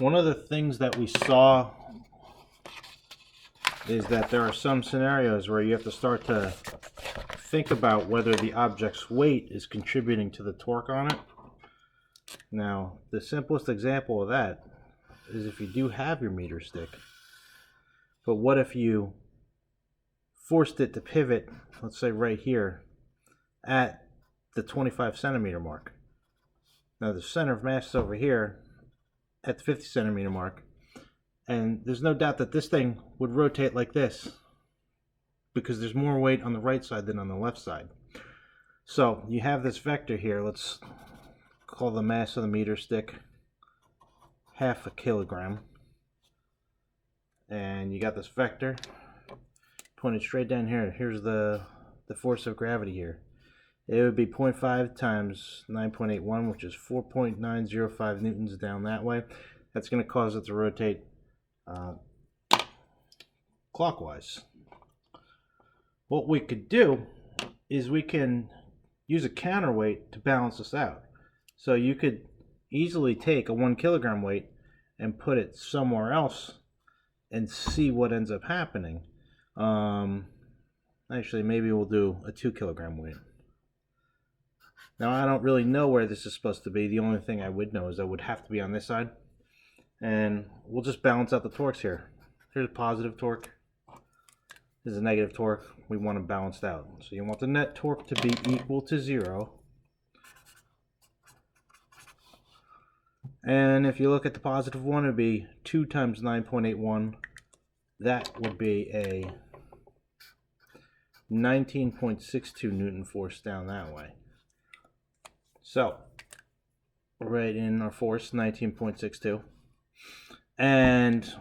One of the things that we saw is that there are some scenarios where you have to start to think about whether the object's weight is contributing to the torque on it. Now, the simplest example of that is if you do have your meter stick, but what if you forced it to pivot, let's say right here, at the 25 centimeter mark. Now the center of mass is over here at the 50 centimeter mark, and there's no doubt that this thing would rotate like this because there's more weight on the right side than on the left side. So you have this vector here. Let's call the mass of the meter stick 1/2 kilogram, and you got this vector pointed straight down here. Here's the force of gravity here. It would be 0.5 times 9.81, which is 4.905 newtons down that way. That's going to cause it to rotate clockwise. What we could do is we can use a counterweight to balance this out. So you could easily take a 1 kilogram weight and put it somewhere else and see what ends up happening. Actually, maybe we'll do a 2 kilogram weight. Now, I don't really know where this is supposed to be. The only thing I would know is it would have to be on this side. And we'll just balance out the torques here. Here's a positive torque. This is a negative torque. We want them balanced out. So you want the net torque to be equal to 0. And if you look at the positive one, it would be 2 times 9.81. That would be a 19.62 Newton force down that way. So, right in our force, 19.62. And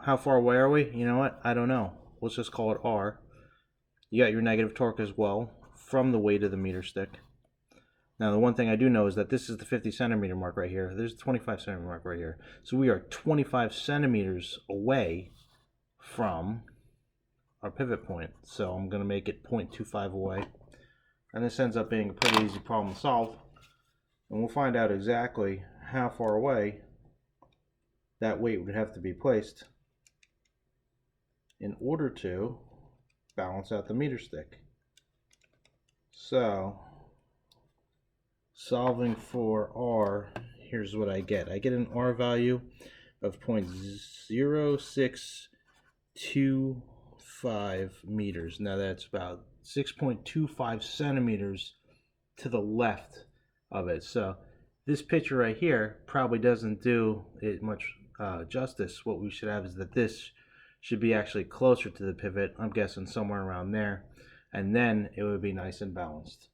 how far away are we? You know what? I don't know. Let's just call it R. You got your negative torque as well from the weight of the meter stick. Now, the one thing I do know is that this is the 50 centimeter mark right here. There's the 25 centimeter mark right here. So we are 25 centimeters away from our pivot point. So I'm going to make it 0.25 away. And this ends up being a pretty easy problem to solve. And we'll find out exactly how far away that weight would have to be placed in order to balance out the meter stick. So, solving for R, here's what I get. I get an R value of 0.0625 meters. Now that's about 6.25 centimeters to the left of it. So this picture right here probably doesn't do it much justice. What we should have is that this should be actually closer to the pivot. I'm guessing somewhere around there, and then it would be nice and balanced.